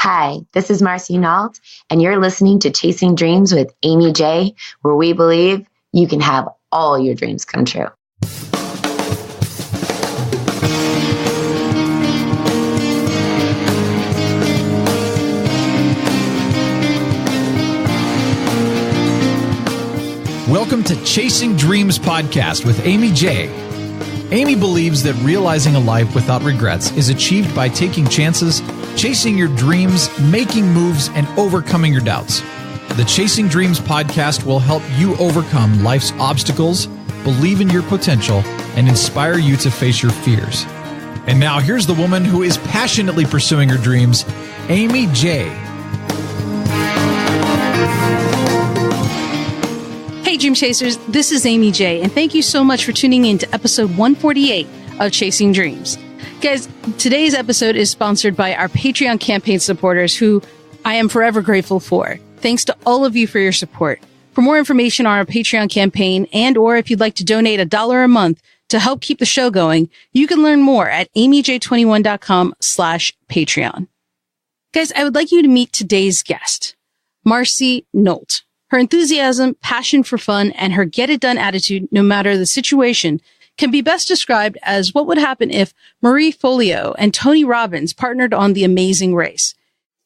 Hi, this is Marci Nault, and you're listening to Chasing Dreams with Amy J, where we believe you can have all your dreams come true. Welcome to Chasing Dreams podcast with Amy J. Amy believes that realizing a life without regrets is achieved by taking chances, chasing your dreams, making moves, and overcoming your doubts. The Chasing Dreams podcast will help you overcome life's obstacles, believe in your potential, and inspire you to face your fears. And now here's the woman who is passionately pursuing her dreams, Amy J. Hey, Dream Chasers, this is Amy J, and thank you so much for tuning in to episode 148 of Chasing Dreams. Guys, today's episode is sponsored by our Patreon campaign supporters, who I am forever grateful for. Thanks to all of you for your support. For more information on our Patreon campaign, and or if you'd like to donate $1 a month to help keep the show going, you can learn more at amyj21.com/Patreon. Guys, I would like you to meet today's guest, Marci Nault. Her enthusiasm, passion for fun, and her get-it-done attitude, no matter the situation, can be best described as what would happen if Marie Forleo and Tony Robbins partnered on The Amazing Race.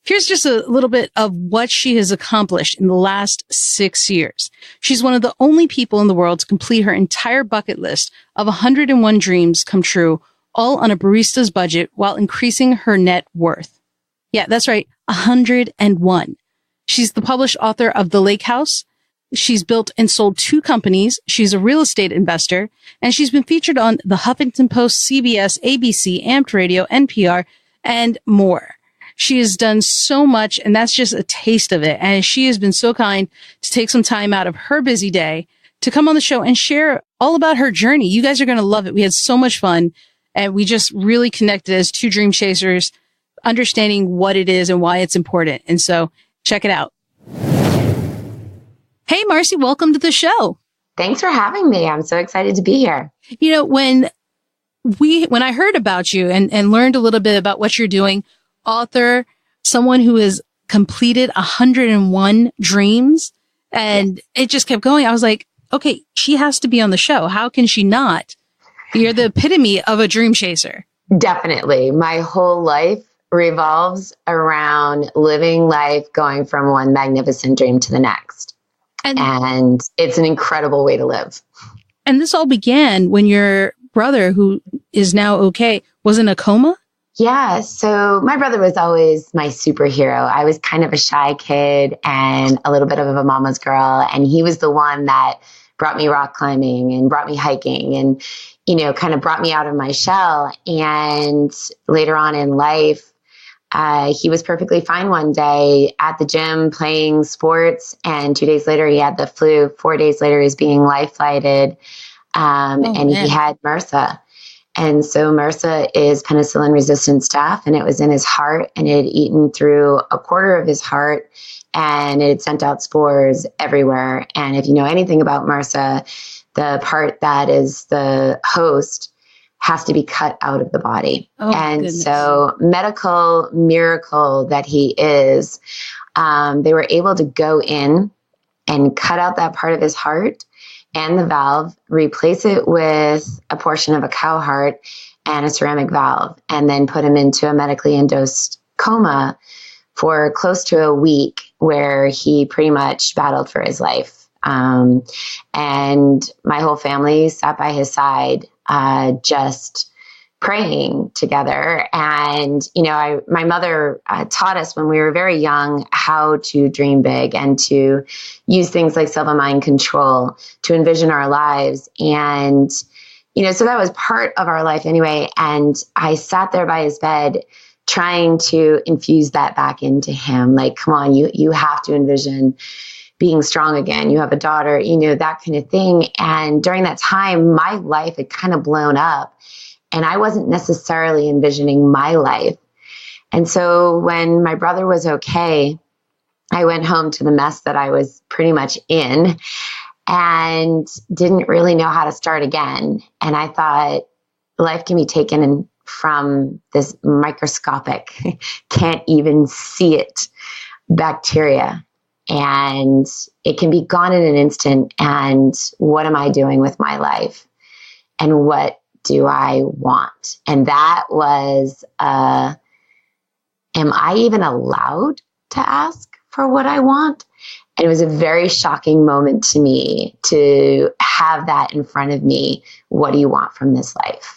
Here's just a little bit of what she has accomplished in the last 6 years. She's one of the only people in the world to complete her entire bucket list of 101 dreams come true, all on a barista's budget while increasing her net worth. Yeah, that's right, 101. She's the published author of The Lake House. She's built and sold 2 companies. She's a real estate investor, and she's been featured on the Huffington Post, CBS, ABC, Amped Radio, NPR, and more. She has done so much, and that's just a taste of it. And she has been so kind to take some time out of her busy day to come on the show and share all about her journey. You guys are going to love it. We had so much fun, and we just really connected as 2 dream chasers, understanding what it is and why it's important. And so check it out. Hey, Marci, welcome to the show. Thanks for having me. I'm so excited to be here. You know, when I heard about you and learned a little bit about what you're doing, author, someone who has completed 101 dreams, and it just kept going. I was like, okay, she has to be on the show. How can she not? You're the epitome of a dream chaser. Definitely. My whole life revolves around living life, going from one magnificent dream to the next. And it's an incredible way to live. And this all began when your brother, who is now okay, was in a coma? Yeah. So my brother was always my superhero. I was kind of a shy kid and a little bit of a mama's girl. And he was the one that brought me rock climbing and brought me hiking and, you know, kind of brought me out of my shell. And later on in life, he was perfectly fine one day at the gym playing sports, and 2 days later he had the flu. 4 days later he's being life flighted, he had MRSA. And so MRSA is penicillin-resistant staph, and it was in his heart, and it had eaten through a quarter of his heart, and it had sent out spores everywhere. And if you know anything about MRSA, the part that is the host has to be cut out of the body. So medical miracle that he is, they were able to go in and cut out that part of his heart and the valve, replace it with a portion of a cow heart and a ceramic valve, and then put him into a medically induced coma for close to a week, where he pretty much battled for his life. And my whole family sat by his side, just praying together. And, you know, my mother taught us when we were very young how to dream big and to use things like self-mind control to envision our lives. And, you know, so that was part of our life anyway. And I sat there by his bed trying to infuse that back into him. Like, come on, you have to envision being strong again. You have a daughter, you know, that kind of thing. And during that time, my life had kind of blown up, and I wasn't necessarily envisioning my life. And so when my brother was okay, I went home to the mess that I was pretty much in and didn't really know how to start again. And I thought life can be taken from this microscopic, can't even see it, bacteria. And it can be gone in an instant. And what am I doing with my life? And what do I want? And that was, am I even allowed to ask for what I want? And it was a very shocking moment to me to have that in front of me. What do you want from this life?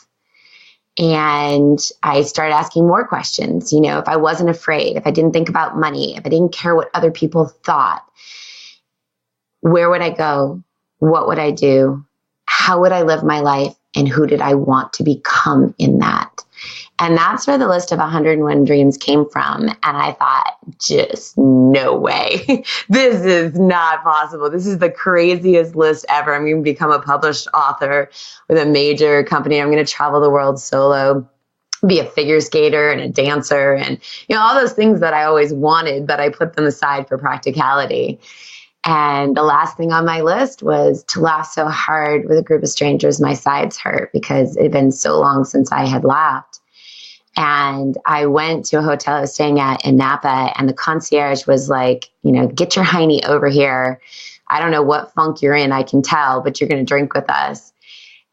And I started asking more questions. If I wasn't afraid, if I didn't think about money, if I didn't care what other people thought, where would I go? What would I do? How would I live my life? And who did I want to become in that? And that's where the list of 101 dreams came from. And I thought, just no way. This is not possible. This is the craziest list ever. I'm going to become a published author with a major company. I'm going to travel the world solo, be a figure skater and a dancer and, all those things that I always wanted, but I put them aside for practicality. And the last thing on my list was to laugh so hard with a group of strangers my sides hurt, because it had been so long since I had laughed. And I went to a hotel I was staying at in Napa, and the concierge was like, get your hiney over here. I don't know what funk you're in, I can tell, but you're going to drink with us.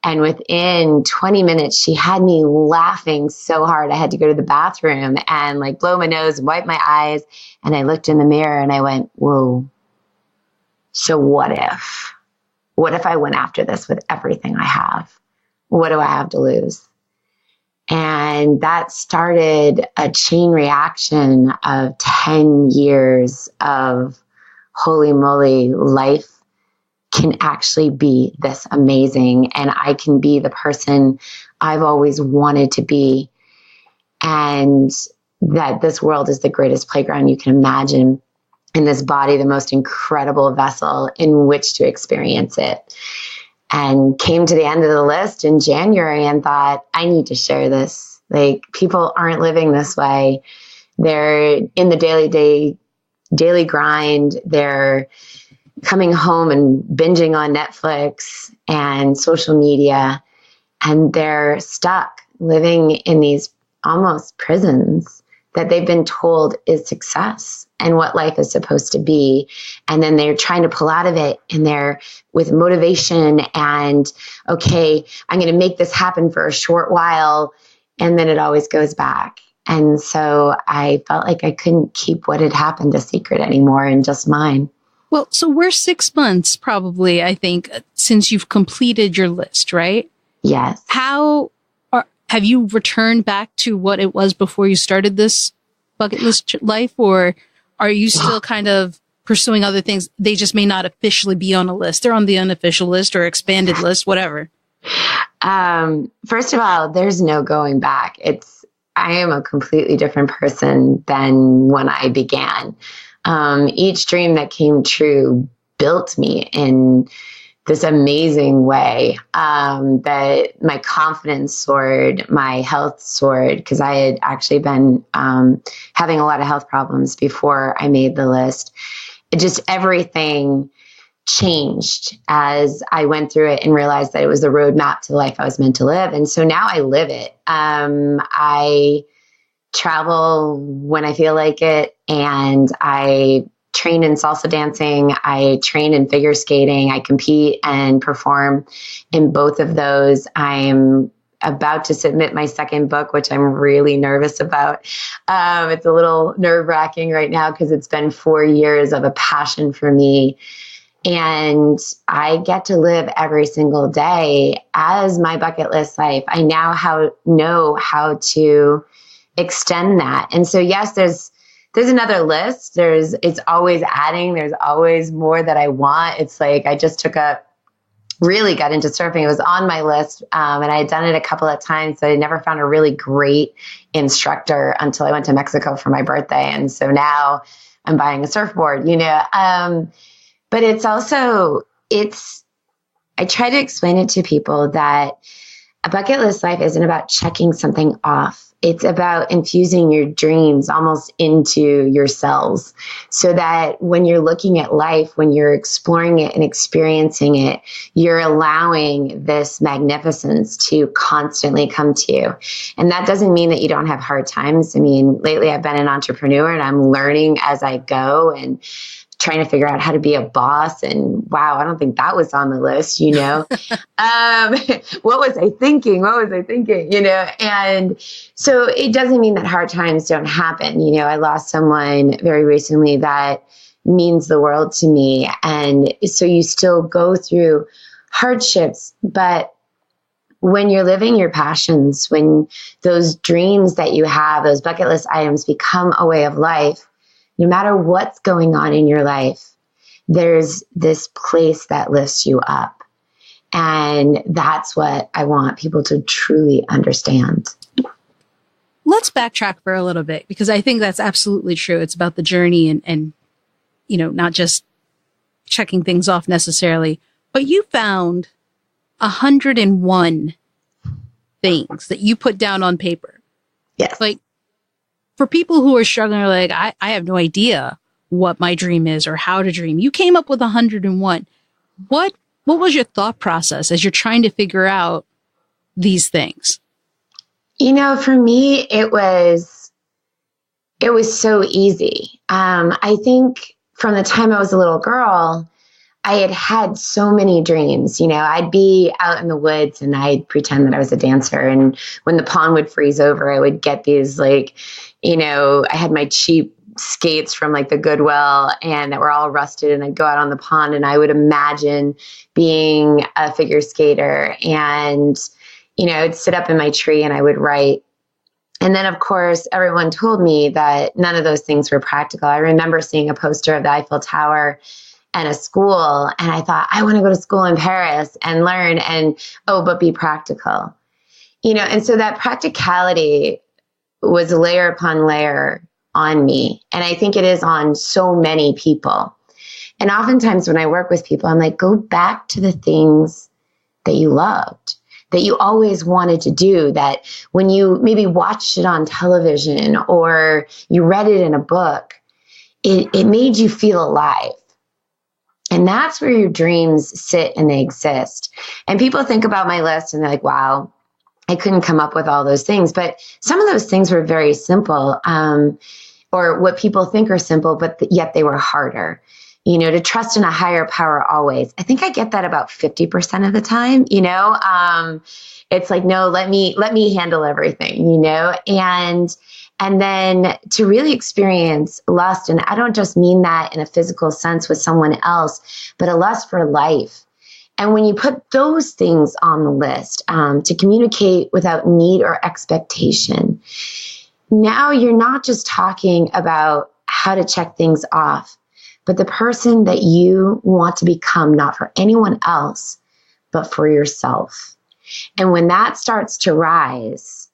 And within 20 minutes, she had me laughing so hard I had to go to the bathroom and blow my nose and wipe my eyes. And I looked in the mirror and I went, whoa. So what if I went after this with everything I have? What do I have to lose? And that started a chain reaction of 10 years of holy moly, life can actually be this amazing. And I can be the person I've always wanted to be. And that this world is the greatest playground you can imagine. And this body, the most incredible vessel in which to experience it. And came to the end of the list in January and thought, I need to share this. People aren't living this way. They're in the daily grind. They're coming home and binging on Netflix and social media. And they're stuck living in these almost prisons that they've been told is success and what life is supposed to be. And then they're trying to pull out of it, and they're with motivation and, okay, I'm going to make this happen for a short while. And then it always goes back. And so I felt like I couldn't keep what had happened a secret anymore and just mine. Well, so we're 6 months probably, I think, since you've completed your list, right? Yes. Have you returned back to what it was before you started this bucket list life, or are you still kind of pursuing other things? They just may not officially be on a list. They're on the unofficial list or expanded list, whatever. First of all, there's no going back. I am a completely different person than when I began. Each dream that came true built me in this amazing way, that my confidence soared, my health soared, because I had actually been having a lot of health problems before I made the list. Just everything changed as I went through it and realized that it was the roadmap to the life I was meant to live. And so now I live it. I travel when I feel like it, and I train in salsa dancing. I train in figure skating. I compete and perform in both of those. I'm about to submit my second book, which I'm really nervous about. It's a little nerve-wracking right now because it's been 4 years of a passion for me. And I get to live every single day as my bucket list life. I now know how to extend that. And so, yes, there's another list. It's always adding. There's always more that I want. It's like I just really got into surfing. It was on my list, and I had done it a couple of times, but I never found a really great instructor until I went to Mexico for my birthday. And so now I'm buying a surfboard, but it's also, I try to explain it to people that a bucket list life isn't about checking something off. it's about infusing your dreams almost into your cells so that when you're looking at life, when you're exploring it and experiencing it, you're allowing this magnificence to constantly come to you. And that doesn't mean that you don't have hard times. I mean, lately I've been an entrepreneur and I'm learning as I go and trying to figure out how to be a boss. And wow, I don't think that was on the list, what was I thinking? And so it doesn't mean that hard times don't happen. I lost someone very recently that means the world to me. And so you still go through hardships, but when you're living your passions, when those dreams that you have, those bucket list items become a way of life, no matter what's going on in your life, there's this place that lifts you up. And that's what I want people to truly understand. Let's backtrack for a little bit, because I think that's absolutely true. It's about the journey and not just checking things off necessarily. But you found 101 things that you put down on paper. Yes. Like, for people who are struggling, like, I have no idea what my dream is or how to dream. You came up with 101. What was your thought process as you're trying to figure out these things? For me, it was so easy. I think from the time I was a little girl, I had so many dreams. I'd be out in the woods and I'd pretend that I was a dancer. And when the pond would freeze over, I would get these I had my cheap skates from the Goodwill and that were all rusted, and I'd go out on the pond and I would imagine being a figure skater and, I'd sit up in my tree and I would write. And then, of course, everyone told me that none of those things were practical. I remember seeing a poster of the Eiffel Tower and a school, and I thought, I want to go to school in Paris and learn but be practical. And so that practicality was layer upon layer on me. And I think it is on so many people. And oftentimes when I work with people, I'm like, go back to the things that you loved, that you always wanted to do, that when you maybe watched it on television or you read it in a book, it made you feel alive. And that's where your dreams sit and they exist. And people think about my list and they're like, wow, I couldn't come up with all those things. But some of those things were very simple, or what people think are simple, but yet they were harder. To trust in a higher power always. I think I get that about 50% of the time, it's like, no, let me handle everything, and then to really experience lust. And I don't just mean that in a physical sense with someone else, but a lust for life. And when you put those things on the list, to communicate without need or expectation, now you're not just talking about how to check things off, but the person that you want to become, not for anyone else, but for yourself. And when that starts to rise,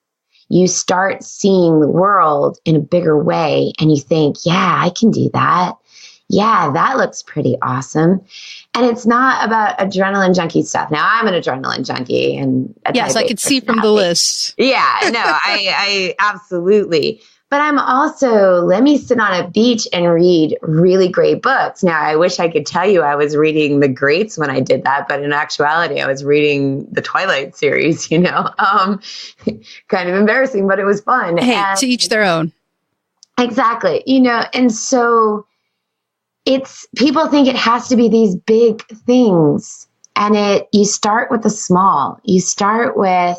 you start seeing the world in a bigger way and you think, yeah, I can do that. Yeah, that looks pretty awesome. And it's not about adrenaline junkie stuff. Now, I'm an adrenaline junkie. And yes, I could see from the list. Yeah, no, I absolutely. But I'm also, let me sit on a beach and read really great books. Now, I wish I could tell you I was reading the greats when I did that, but in actuality, I was reading the Twilight series, kind of embarrassing, but it was fun. Hey, to each their own. Exactly. And so people think it has to be these big things. And you start with the small. You start with,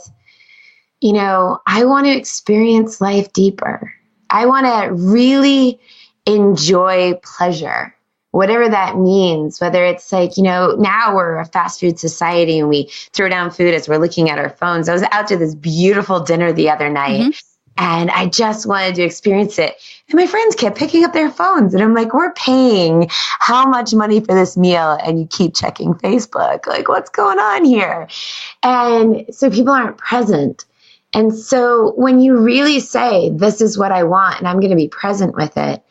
I want to experience life deeper. I want to really enjoy pleasure, whatever that means, whether it's now we're a fast food society and we throw down food as we're looking at our phones. I was out to this beautiful dinner the other night and I just wanted to experience it. And my friends kept picking up their phones and I'm like, we're paying how much money for this meal? And you keep checking Facebook. Like, what's going on here? And so people aren't present. And so when you really say, this is what I want, and I'm going to be present with it,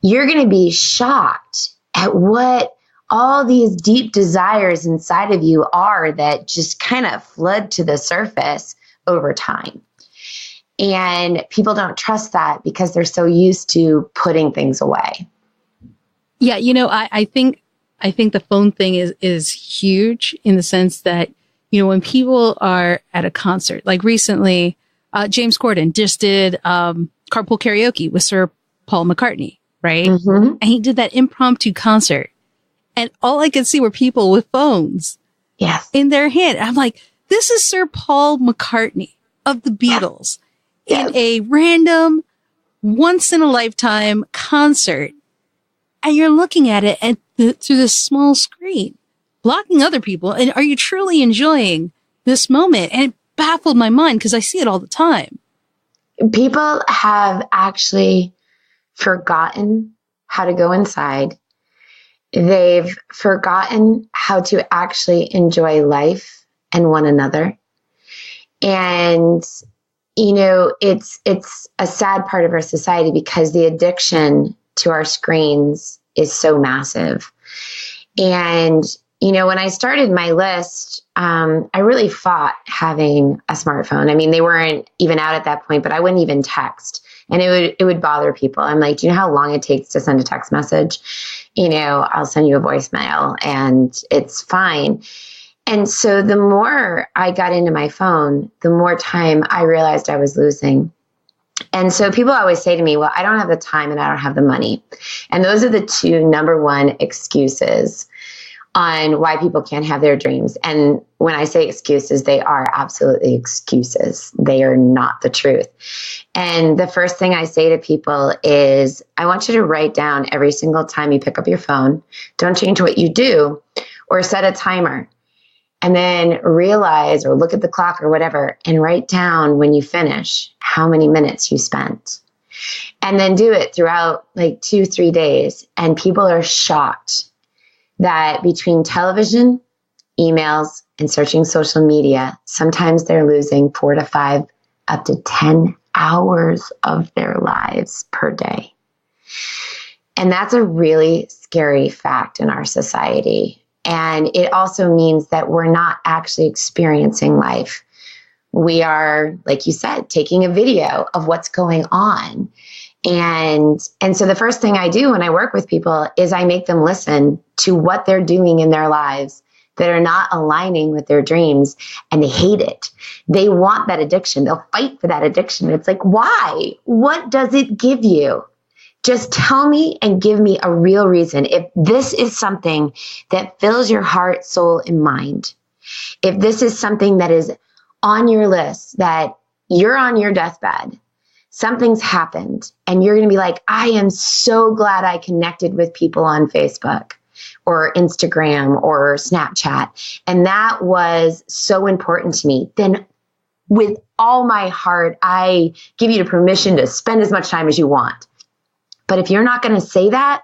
you're going to be shocked at what all these deep desires inside of you are that just kind of flood to the surface over time. And people don't trust that because they're so used to putting things away. Yeah, I think the phone thing is huge in the sense that, when people are at a concert, like recently, James Corden just did carpool karaoke with Sir Paul McCartney, right? Mm-hmm. And he did that impromptu concert. And all I could see were people with phones in their hand. I'm like, this is Sir Paul McCartney of the Beatles in a random, once in a lifetime concert. And you're looking at it through this small screen, blocking other people. And are you truly enjoying this moment? And it baffled my mind because I see it all the time. People have actually forgotten how to go inside. They've forgotten how to actually enjoy life and one another. And, it's a sad part of our society because the addiction to our screens is so massive. And, when I started my list, I really fought having a smartphone. I mean, they weren't even out at that point, but I wouldn't even text. And it would bother people. I'm like, do you know how long it takes to send a text message? I'll send you a voicemail and it's fine. And so the more I got into my phone, the more time I realized I was losing. And so people always say to me, well, I don't have the time and I don't have the money. And those are the two number one excuses on why people can't have their dreams. And when I say excuses, they are absolutely excuses. They are not the truth. And the first thing I say to people is, I want you to write down every single time you pick up your phone. Don't change what you do or set a timer. And then realize or look at the clock or whatever and write down when you finish how many minutes you spent. And then do it throughout like 2-3 days. And people are shocked that between television, emails, and searching social media, sometimes they're losing 4 to 5, up to 10 hours of their lives per day. And that's a really scary fact in our society. And it also means that we're not actually experiencing life. We are, like you said, taking a video of what's going on. And so the first thing I do when I work with people is I make them listen to what they're doing in their lives that are not aligning with their dreams, and they hate it. They want that addiction. They'll fight for that addiction. It's like, why? What does it give you? Just tell me and give me a real reason. If this is something that fills your heart, soul, and mind, if this is something that is on your list, that you're on your deathbed, something's happened, and you're going to be like, I am so glad I connected with people on Facebook or Instagram or Snapchat, and that was so important to me, then with all my heart, I give you the permission to spend as much time as you want. But if you're not going to say that,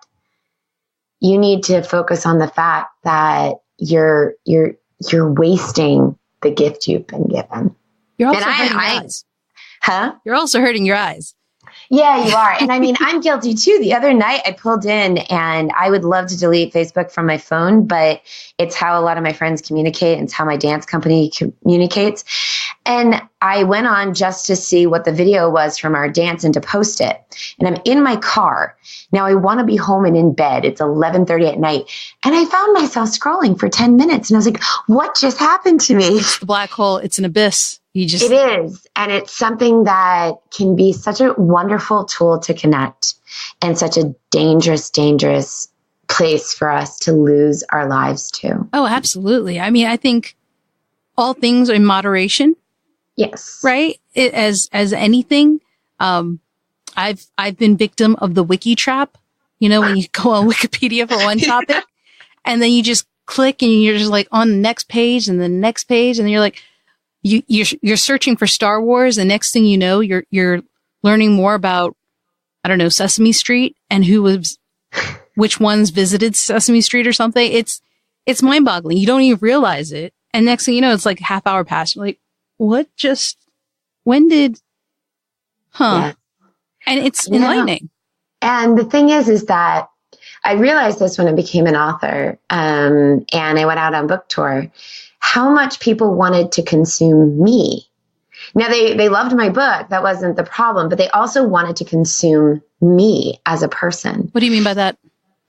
you need to focus on the fact that you're wasting the gift you've been given. You're also hurting your eyes. Huh? You're also hurting your eyes. Yeah, you are. And I mean, I'm guilty too. The other night I pulled in and I would love to delete Facebook from my phone, but it's how a lot of my friends communicate. And it's how my dance company communicates. And I went on just to see what the video was from our dance and to post it. And I'm in my car. Now I want to be home and in bed. It's 11:30 at night. And I found myself scrolling for 10 minutes. And I was like, what just happened to me? It's the black hole. It's an abyss. It is. And it's something that can be such a wonderful tool to connect and such a dangerous, dangerous place for us to lose our lives to. Oh, absolutely. I mean, I think all things are in moderation. Yes. Right? As anything. I've been victim of the wiki trap. You know, when you go on Wikipedia for one topic and then you just click and you're just like on the next page and the next page. And then you're like, you're searching for Star Wars. The next thing you know, you're learning more about, I don't know, Sesame Street and which ones visited Sesame Street or something. It's mind boggling. You don't even realize it. And next thing you know, it's like a half hour past. You're like, Yeah. And it's enlightening. And the thing is that I realized this when I became an author, and I went out on book tour, how much people wanted to consume me. Now they loved my book. That wasn't the problem, but they also wanted to consume me as a person. What do you mean by that?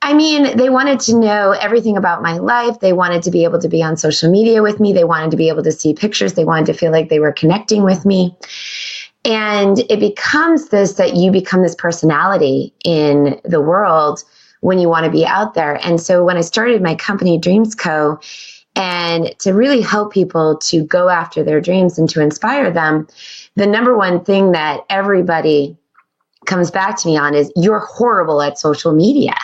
I mean, they wanted to know everything about my life. They wanted to be able to be on social media with me. They wanted to be able to see pictures. They wanted to feel like they were connecting with me. And it becomes this, that you become this personality in the world when you want to be out there. And so when I started my company, Dreams Co., and to really help people to go after their dreams and to inspire them, the number one thing that everybody comes back to me on is, you're horrible at social media.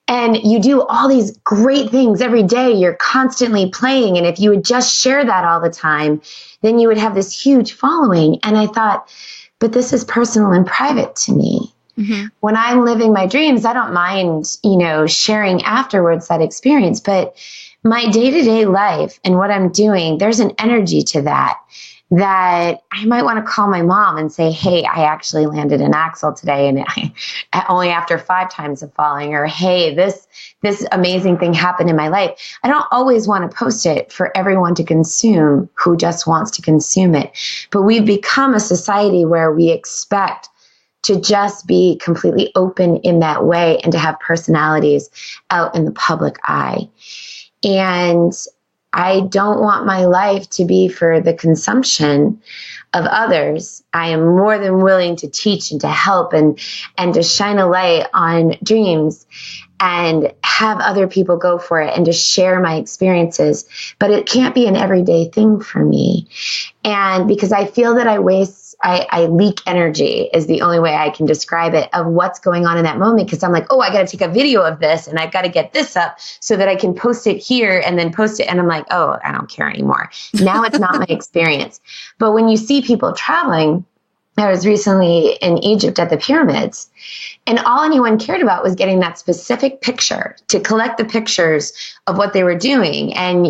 And you do all these great things every day. You're constantly playing. And if you would just share that all the time, then you would have this huge following. And I thought, but this is personal and private to me. Mm-hmm. When I'm living my dreams, I don't mind, sharing afterwards that experience. But my day-to-day life and what I'm doing, there's an energy to that I might want to call my mom and say, hey, I actually landed an axle today, and only after 5 times of falling, or hey, this amazing thing happened in my life. I don't always want to post it for everyone to consume who just wants to consume it. But we've become a society where we expect to just be completely open in that way and to have personalities out in the public eye. And I don't want my life to be for the consumption of others. I am more than willing to teach and to help and to shine a light on dreams and have other people go for it and to share my experiences. But it can't be an everyday thing for me. And because I feel that I leak energy is the only way I can describe it, of what's going on in that moment. Because I'm like, oh, I got to take a video of this and I've got to get this up so that I can post it here and then post it. And I'm like, oh, I don't care anymore. Now it's not my experience. But when you see people traveling, I was recently in Egypt at the pyramids, and all anyone cared about was getting that specific picture, to collect the pictures of what they were doing. And,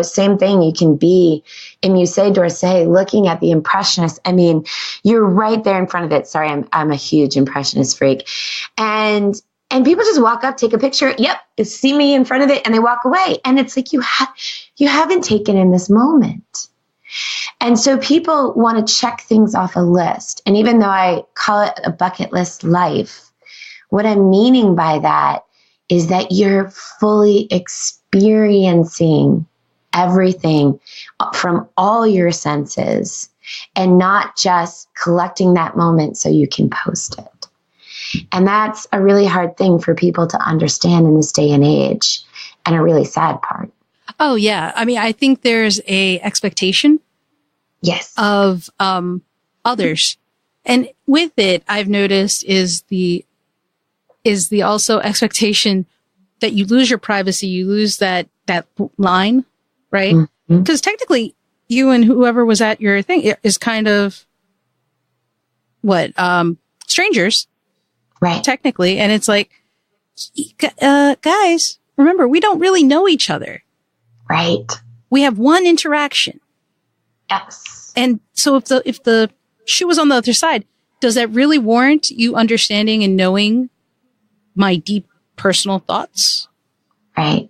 same thing, you can be in Musée d'Orsay looking at the Impressionists. I mean, you're right there in front of it. Sorry, I'm a huge Impressionist freak. And people just walk up, take a picture. Yep, see me in front of it, and they walk away. And it's like, you haven't taken in this moment. And so people want to check things off a list. And even though I call it a bucket list life, what I'm meaning by that is that you're fully experiencing everything from all your senses and not just collecting that moment so you can post it. And that's a really hard thing for people to understand in this day and age, and a really sad part. Oh, yeah. I mean, I think there's a expectation of others. And with it, I've noticed is the also expectation that you lose your privacy, you lose that line, right? Because technically you and whoever was at your thing is kind of strangers, right? Technically. And it's like, guys, remember, we don't really know each other. Right. We have one interaction. Yes. And so if the shoe was on the other side, does that really warrant you understanding and knowing my deep personal thoughts? Right.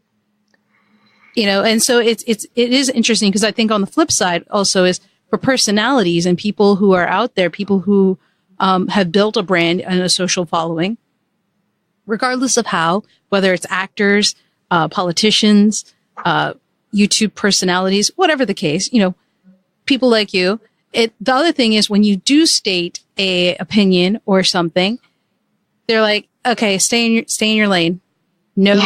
And so it is interesting, because I think on the flip side also is for personalities and people who are out there, people who have built a brand and a social following, regardless of how, whether it's actors, politicians, YouTube personalities, whatever the case, people like you. The other thing is, when you do state a opinion or something, they're like, okay, stay in your lane. Know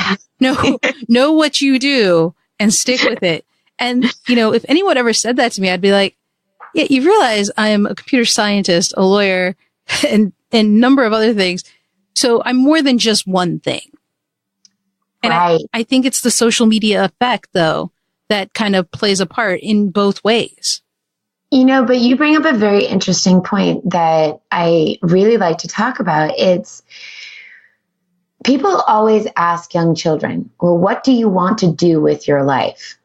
what you do and stick with it. And, if anyone ever said that to me, I'd be like, yeah, you realize I am a computer scientist, a lawyer, and a number of other things. So I'm more than just one thing. And right. I think it's the social media effect, though, that kind of plays a part in both ways. But you bring up a very interesting point that I really like to talk about. It's people always ask young children, well, what do you want to do with your life?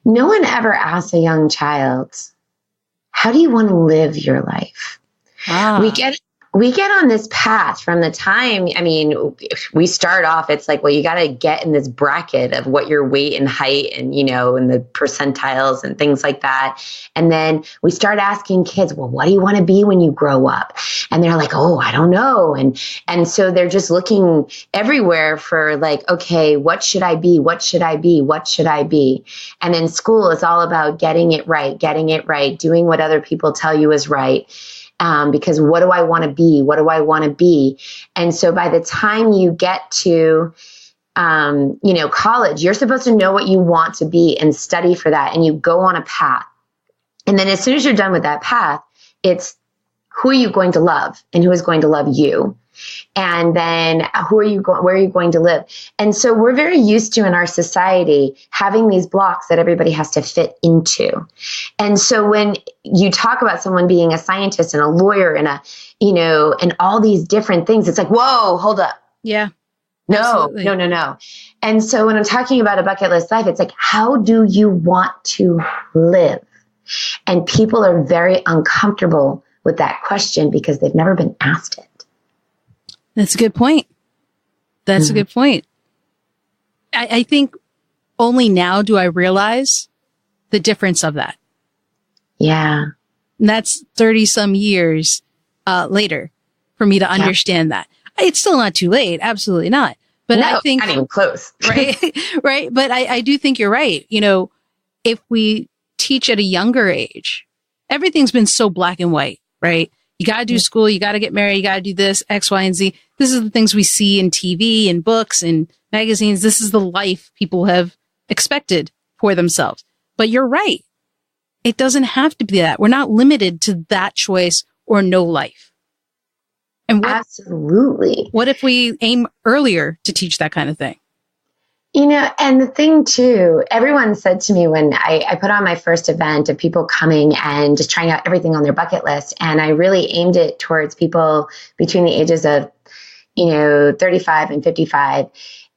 No one ever asks a young child, how do you want to live your life? we get on this path from the time, I mean, we start off, it's like, well, you got to get in this bracket of what your weight and height and, you know, and the percentiles and things like that. And then we start asking kids, well, what do you want to be when you grow up? And they're like, oh, I don't know. And so they're just looking everywhere for like, okay, what should I be? What should I be? What should I be? And in school, it's all about getting it right, doing what other people tell you is right. Because what do I want to be? What do I want to be? And so by the time you get to, college, you're supposed to know what you want to be and study for that. And you go on a path. And then as soon as you're done with that path, it's who are you going to love and who is going to love you? And then where are you going to live? And so we're very used to in our society having these blocks that everybody has to fit into. And so when you talk about someone being a scientist and a lawyer and and all these different things, it's like, whoa, hold up. Yeah. No. And so when I'm talking about a bucket list life, it's like, how do you want to live? And people are very uncomfortable with that question because they've never been asked it. That's a good point. That's a good point. I think only now do I realize the difference of that. Yeah. And that's 30 some years later for me to understand that. It's still not too late. Absolutely not. But no, I think not even close. Right. Right. But I do think you're right. You know, if we teach at a younger age, everything's been so black and white, right? You got to do school. You got to get married. You got to do this, X, Y, and Z. This is the things we see in TV and books and magazines. This is the life people have expected for themselves. But you're right. It doesn't have to be that. We're not limited to that choice or no life. And absolutely. What if we aim earlier to teach that kind of thing? You know, and the thing too, everyone said to me when I put on my first event of people coming and just trying out everything on their bucket list. And I really aimed it towards people between the ages of, 35 and 55.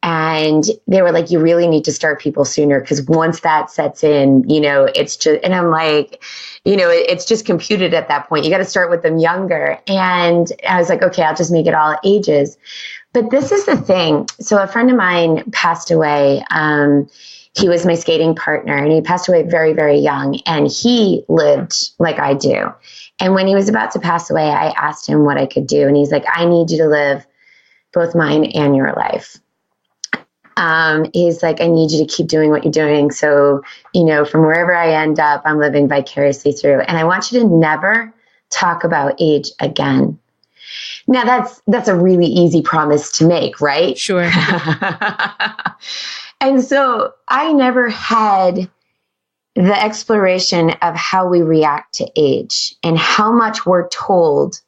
And they were like, you really need to start people sooner. Because once that sets in, it's just, and I'm like, it's just computed at that point. You got to start with them younger. And I was like, okay, I'll just make it all ages. But this is the thing. So a friend of mine passed away. He was my skating partner and he passed away very, very young. And he lived like I do. And when he was about to pass away, I asked him what I could do. And he's like, I need you to live both mine and your life. He's like, I need you to keep doing what you're doing. So, from wherever I end up, I'm living vicariously through. And I want you to never talk about age again. Now that's a really easy promise to make, right? Sure. And so I never had the exploration of how we react to age and how much we're told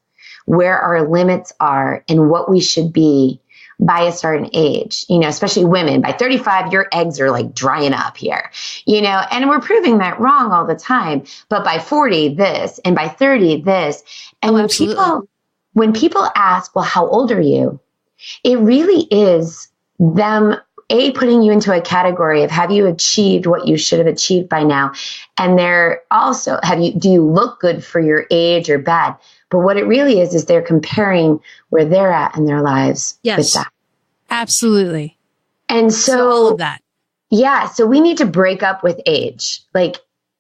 where our limits are and what we should be by a certain age, especially women. By 35, your eggs are like drying up here, and we're proving that wrong all the time. But by 40, this, and by 30, this. And when people ask, well, how old are you? It really is them, putting you into a category of have you achieved what you should have achieved by now? And they're also, do you look good for your age or bad? But what it really is they're comparing where they're at in their lives with that. Absolutely. And so all of that. Yeah. So we need to break up with age, like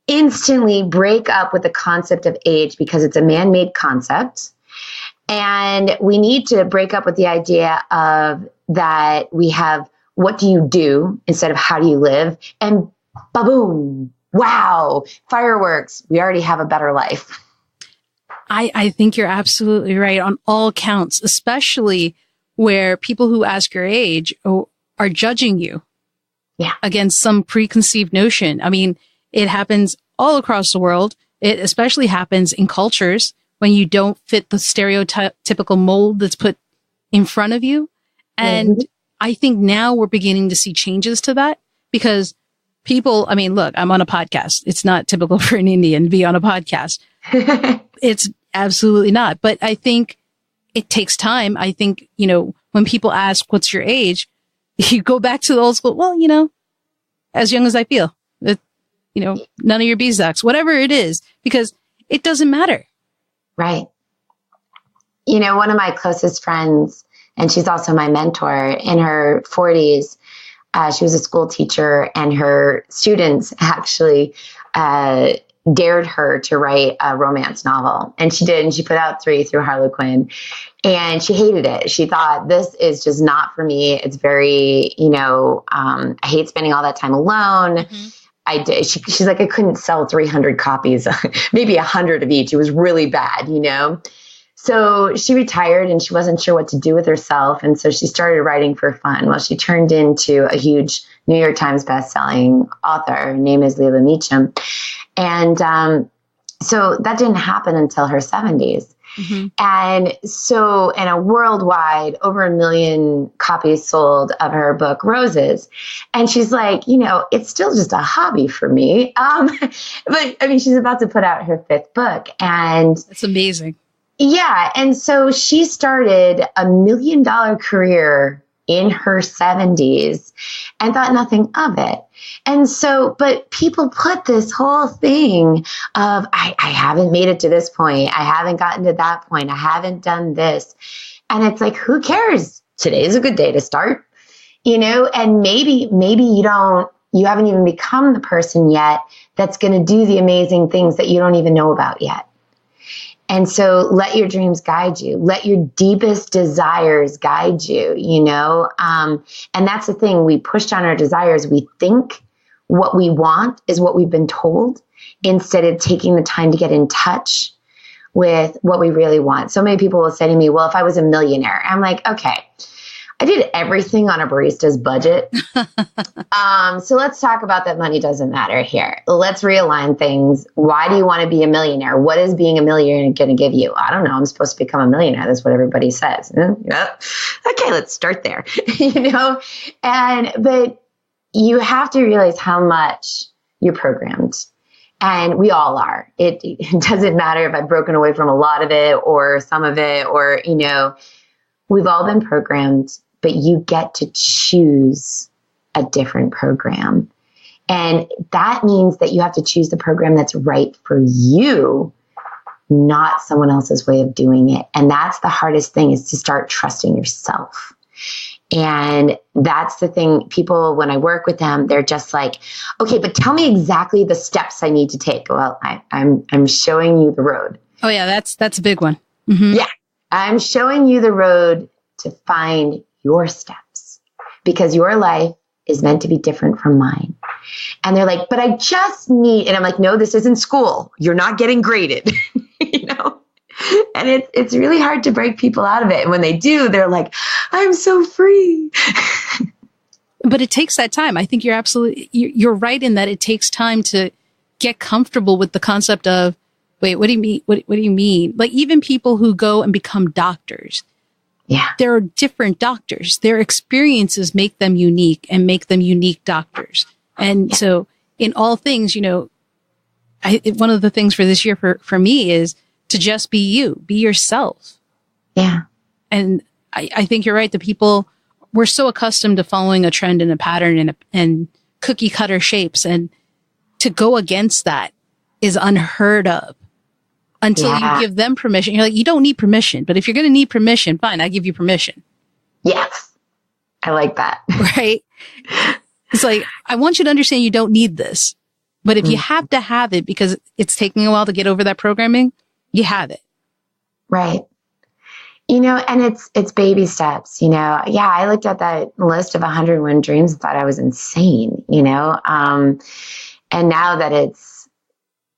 instantly break up with the concept of age because it's a man-made concept. And we need to break up with the idea of that we have what do you do instead of how do you live? And ba-boom, wow, fireworks. We already have a better life. I think you're absolutely right on all counts, especially where people who ask your age are judging you against some preconceived notion. I mean, it happens all across the world. It especially happens in cultures when you don't fit the stereotypical mold that's put in front of you. And I think now we're beginning to see changes to that because people, I mean, look, I'm on a podcast. It's not typical for an Indian to be on a podcast. It's absolutely not. But I think it takes time. I think, when people ask, what's your age? You go back to the old school. Well, as young as I feel, none of your beeswax, whatever it is, because it doesn't matter. Right. one of my closest friends, and she's also my mentor, in her 40s, she was a school teacher, and her students actually dared her to write a romance novel. And she did, and she put out 3 through Harlequin. And she hated it. She thought, this is just not for me. It's very, I hate spending all that time alone. Mm-hmm. She's like, I couldn't sell 300 copies, maybe 100 of each. It was really bad, So she retired, and she wasn't sure what to do with herself. And so she started writing for fun. Well, she turned into a huge New York Times bestselling author. Her name is Leila Meacham. And so that didn't happen until her 70s. Mm-hmm. And so in a worldwide, over 1 million copies sold of her book, Roses. And she's like, it's still just a hobby for me. But I mean, she's about to put out her 5th book. And it's amazing. Yeah. And so she started a $1 million career in her 70s and thought nothing of it. And so, but people put this whole thing of, I haven't made it to this point. I haven't gotten to that point. I haven't done this. And it's like, who cares? Today's a good day to start, and maybe you haven't even become the person yet that's going to do the amazing things that you don't even know about yet. And so let your dreams guide you. Let your deepest desires guide you, And that's the thing. We push down our desires. We think what we want is what we've been told, instead of taking the time to get in touch with what we really want. So many people will say to me, well, if I was a millionaire, I'm like, okay, I did everything on a barista's budget. So let's talk about that money doesn't matter here. Let's realign things. Why do you want to be a millionaire? What is being a millionaire going to give you? I don't know. I'm supposed to become a millionaire. That's what everybody says. Yeah. Okay, let's start there. But you have to realize how much you're programmed. And we all are. It doesn't matter if I've broken away from a lot of it or some of it, or, we've all been programmed. But you get to choose a different program. And that means that you have to choose the program that's right for you, not someone else's way of doing it. And that's the hardest thing, is to start trusting yourself. And that's the thing. People, when I work with them, they're just like, okay, but tell me exactly the steps I need to take. Well, I'm showing you the road. Oh yeah, that's a big one. Mm-hmm. Yeah. I'm showing you the road to find your steps, because your life is meant to be different from mine. And they're like, but I just need, and I'm like, no, this isn't school. You're not getting graded, and it's really hard to break people out of it. And when they do, they're like, I'm so free. But it takes that time. I think you're right in that it takes time to get comfortable with the concept of, wait, what do you mean? What do you mean? Like, even people who go and become doctors, yeah, there are different doctors. Their experiences make them unique and make them unique doctors. And so in all things, one of the things for this year for me is to just be you, be yourself. Yeah. And I think you're right. The people, we're so accustomed to following a trend and a pattern and cookie cutter shapes. And to go against that is unheard of until you give them permission. You're like, you don't need permission, but if you're going to need permission, fine, I give you permission. Yes. I like that. Right? It's like, I want you to understand you don't need this, but if you have to have it because it's taking a while to get over that programming, you have it. Right. And it's baby steps, Yeah, I looked at that list of 101 dreams and thought I was insane, and now that it's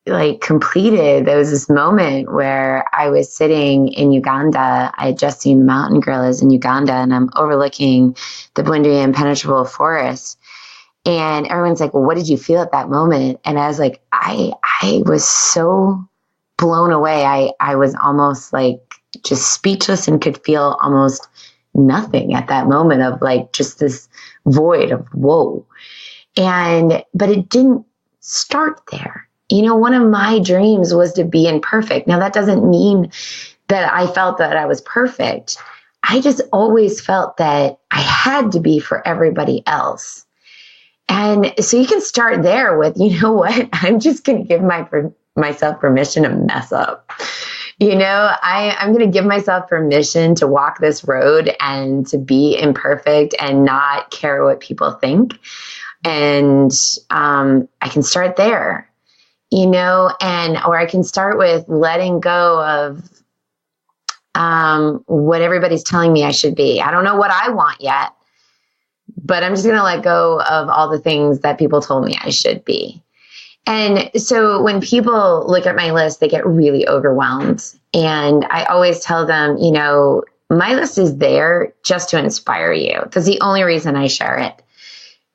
like completed, there was this moment where I was sitting in Uganda. I had just seen the mountain gorillas in Uganda, and I'm overlooking the Bwindi impenetrable forest. And everyone's like, well, what did you feel at that moment? And I was like, I was so blown away. I was almost like just speechless and could feel almost nothing at that moment of like just this void of whoa. But it didn't start there. One of my dreams was to be imperfect. Now that doesn't mean that I felt that I was perfect. I just always felt that I had to be for everybody else. And so you can start there with, you know what? I'm just going to give myself permission to mess up. I'm going to give myself permission to walk this road and to be imperfect and not care what people think. And I can start there, or I can start with letting go of what everybody's telling me I should be. I don't know what I want yet, but I'm just going to let go of all the things that people told me I should be. And so when people look at my list, they get really overwhelmed. And I always tell them, my list is there just to inspire you. That's the only reason I share it.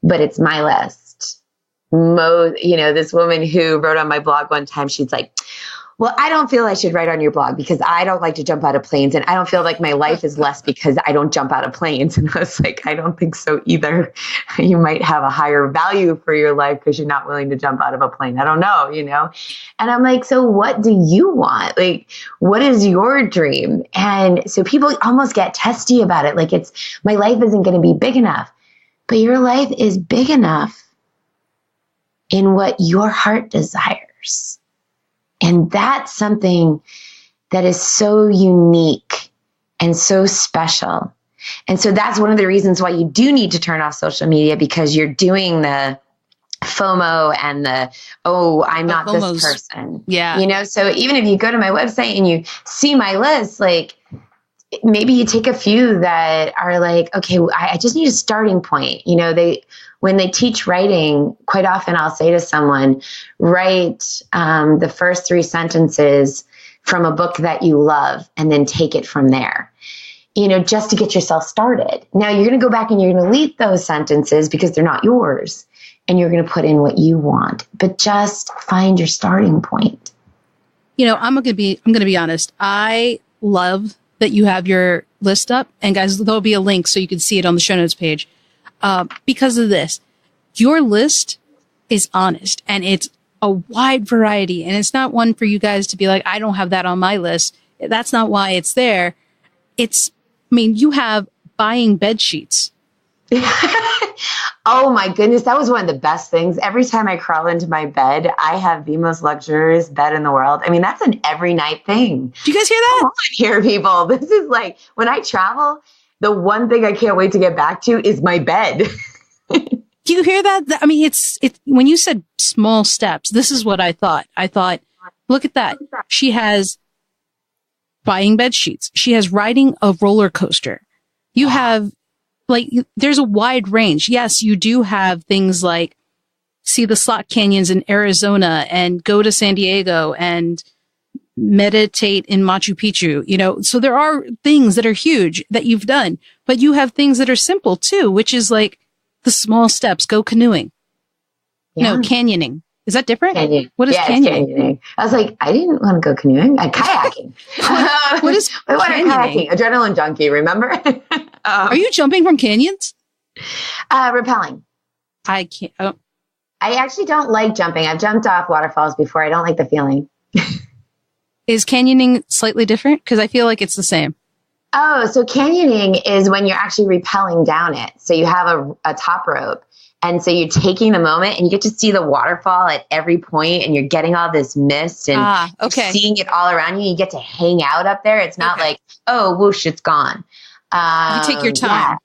But it's my list. This woman who wrote on my blog one time, she's like, well, I don't feel I should write on your blog because I don't like to jump out of planes. And I don't feel like my life is less because I don't jump out of planes. And I was like, I don't think so either. You might have a higher value for your life because you're not willing to jump out of a plane. I don't know, And I'm like, so what do you want? Like, what is your dream? And so people almost get testy about it. Like my life isn't going to be big enough. But your life is big enough in what your heart desires. And that's something that is so unique and so special. And so that's one of the reasons why you do need to turn off social media, because you're doing the FOMO and I'm not FOMOs. This person. Yeah. So even if you go to my website and you see my list, like maybe you take a few that are like, okay, I just need a starting point. When they teach writing, quite often I'll say to someone, write the first 3 sentences from a book that you love and then take it from there, just to get yourself started. Now you're going to go back and you're going to delete those sentences because they're not yours, and you're going to put in what you want, but just find your starting point. I'm going to be honest. I love that you have your list up, and guys, there'll be a link so you can see it on the show notes page. Because of this, your list is honest and it's a wide variety, and it's not one for you guys to be like, I don't have that on my list. That's not why it's there. You have buying bed sheets. Oh my goodness. That was one of the best things. Every time I crawl into my bed, I have the most luxurious bed in the world. That's an every night thing. Do you guys hear that? Come on here, people. This is like, when I travel, the one thing I can't wait to get back to is my bed. Do you hear that? It's when you said small steps, this is what I thought. I thought, look at that. She has buying bed sheets. She has riding a roller coaster. You have there's a wide range. Yes, you do have things like see the slot canyons in Arizona and go to San Diego and meditate in Machu Picchu, so there are things that are huge that you've done, but you have things that are simple too, which is like the small steps. Go canoeing. No, canyoning. Is that different? Canyoning. What is canyoning? Canyoning? I was like, I didn't want to go canoeing. Kayaking. What is kayaking? Adrenaline junkie, remember? Are you jumping from canyons? Rappelling. I can't. Oh. I actually don't like jumping. I've jumped off waterfalls before. I don't like the feeling. Is canyoning slightly different? Because I feel like it's the same. Oh, so canyoning is when you're actually rappelling down it. So you have a top rope. And so you're taking the moment and you get to see the waterfall at every point, and you're getting all this mist and seeing it all around you. You get to hang out up there. It's not like, oh, whoosh, it's gone. You take your time.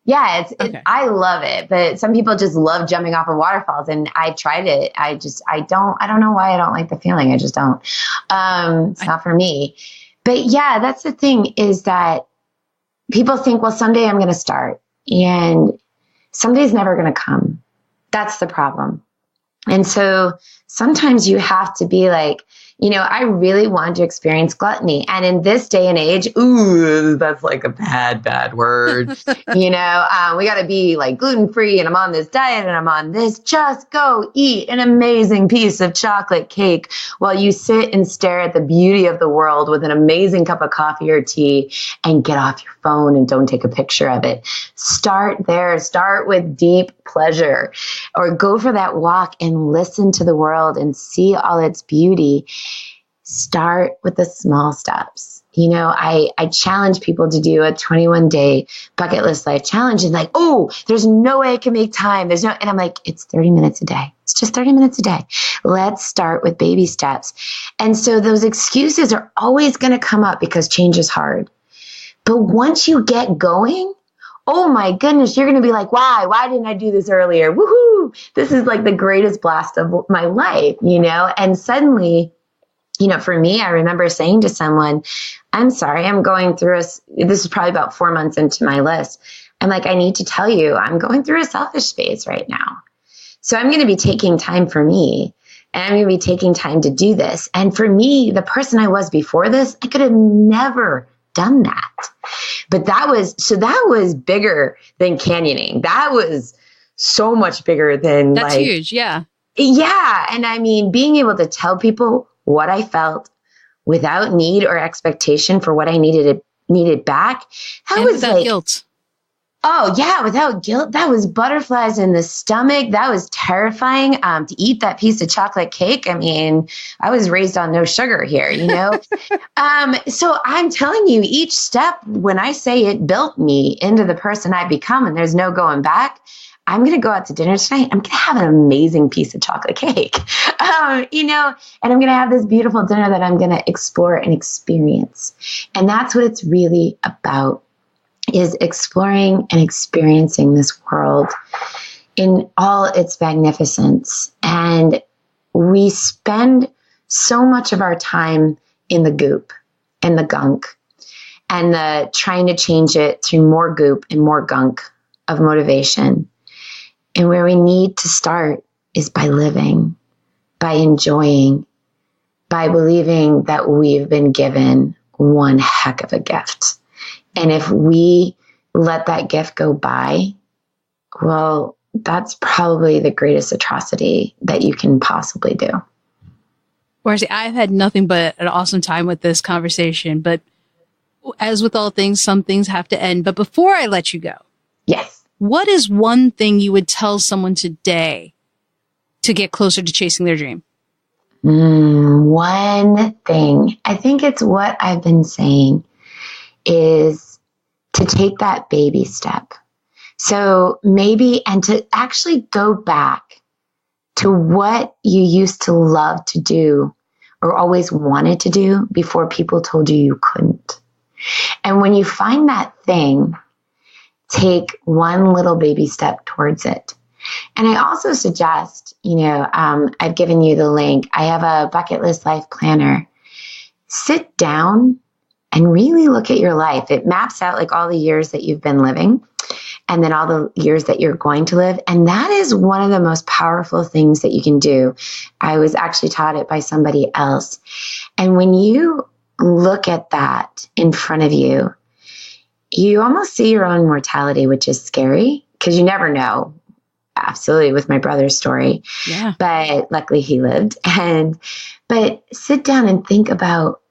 Yeah, I love it. But some people just love jumping off of waterfalls, and I tried it. I don't know why I don't like the feeling. I just don't. It's not for me. But yeah, that's the thing, is that people think, well, someday I'm going to start, and someday's never going to come. That's the problem. And so sometimes you have to be like, I really want to experience gluttony. And in this day and age, ooh, that's like a bad word. We got to be like gluten-free, and I'm on this diet, and I'm on this. Just go eat an amazing piece of chocolate cake while you sit and stare at the beauty of the world with an amazing cup of coffee or tea, and get off your phone and don't take a picture of it. Start there. Start with deep pleasure, or go for that walk and listen to the world and see all its beauty. start with the small steps. You know, I challenge people to do a 21-day bucket list life challenge and like, oh, there's no way I can make time. And I'm like, it's 30 minutes a day. It's just 30 minutes a day. Let's start with baby steps. And so those excuses are always going to come up because change is hard. But once you get going, oh my goodness, you're going to be like, why didn't I do this earlier? Woohoo! This is like the greatest blast of my life, you know? And suddenly, you know, for me, I remember saying to someone, I'm sorry, I'm going through this is probably about 4 months into my list. I'm like, I need to tell you, I'm going through a selfish phase right now. So I'm going to be taking time for me, and I'm going to be taking time to do this. And for me, the person I was before this, I could have never done that. But that was bigger than canyoning. That was so much bigger than that's huge. Yeah. Yeah. And I mean, being able to tell people what I felt without need or expectation for what I needed back. That and was without like guilt. Oh yeah, without guilt. That was butterflies in the stomach. That was terrifying. To eat that piece of chocolate cake. I mean, I was raised on no sugar here, you know? So I'm telling you, each step, when I say it built me into the person I've become and there's no going back, I'm going to go out to dinner tonight. I'm going to have an amazing piece of chocolate cake, you know, and I'm going to have this beautiful dinner that I'm going to explore and experience. And that's what it's really about, is exploring and experiencing this world in all its magnificence. And we spend so much of our time in the goop and the gunk and the trying to change it through more goop and more gunk of motivation. And where we need to start is by living, by enjoying, by believing that we've been given one heck of a gift. And if we let that gift go by, well, that's probably the greatest atrocity that you can possibly do. Marci, I've had nothing but an awesome time with this conversation, but as with all things, some things have to end. But before I let you go, yes. What is one thing you would tell someone today to get closer to chasing their dream? One thing. I think it's what I've been saying, is to take that baby step. So maybe, and to actually go back to what you used to love to do or always wanted to do before people told you you couldn't. And when you find that thing, take one little baby step towards it. And I also suggest, you know, I've given you the link. I have a bucket list life planner. Sit down and really look at your life. It maps out like all the years that you've been living and then all the years that you're going to live. And that is one of the most powerful things that you can do. I was actually taught it by somebody else. And when you look at that in front of you, you almost see your own mortality, which is scary because you never know. Absolutely, with my brother's story. Yeah. But luckily he lived. But sit down and think about,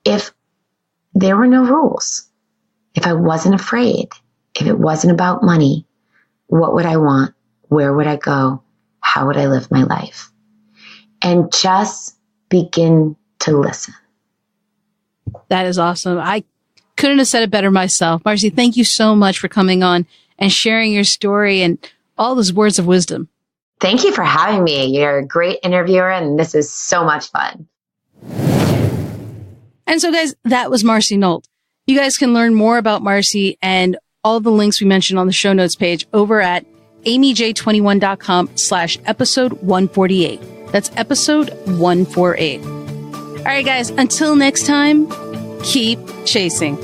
if there were no rules, if I wasn't afraid, if it wasn't about money, what would I want? Where would I go? How would I live my life? And just begin to listen. That is awesome. I couldn't have said it better myself. Marci, thank you so much for coming on and sharing your story and all those words of wisdom. Thank you for having me. You're a great interviewer, and this is so much fun. And so, guys, that was Marci Nault. You guys can learn more about Marci and all the links we mentioned on the show notes page over at amyj21.com/episode 148. That's episode 148. All right, guys, until next time, keep chasing.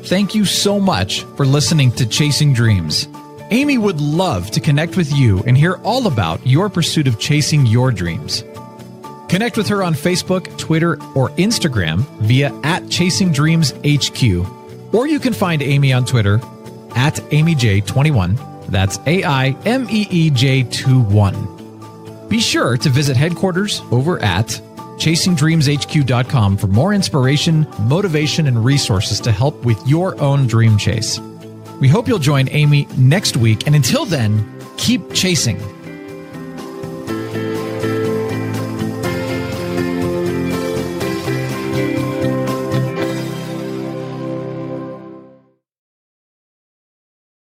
Thank you so much for listening to Chasing Dreams. Amy would love to connect with you and hear all about your pursuit of chasing your dreams. Connect with her on Facebook, Twitter, or Instagram via @ChasingDreamsHQ. Or you can find Amy on Twitter @AmyJ21. That's AIMEEJ21. Be sure to visit headquarters over at ChasingDreamsHQ.com for more inspiration, motivation, and resources to help with your own dream chase. We hope you'll join Amy next week, and until then, keep chasing.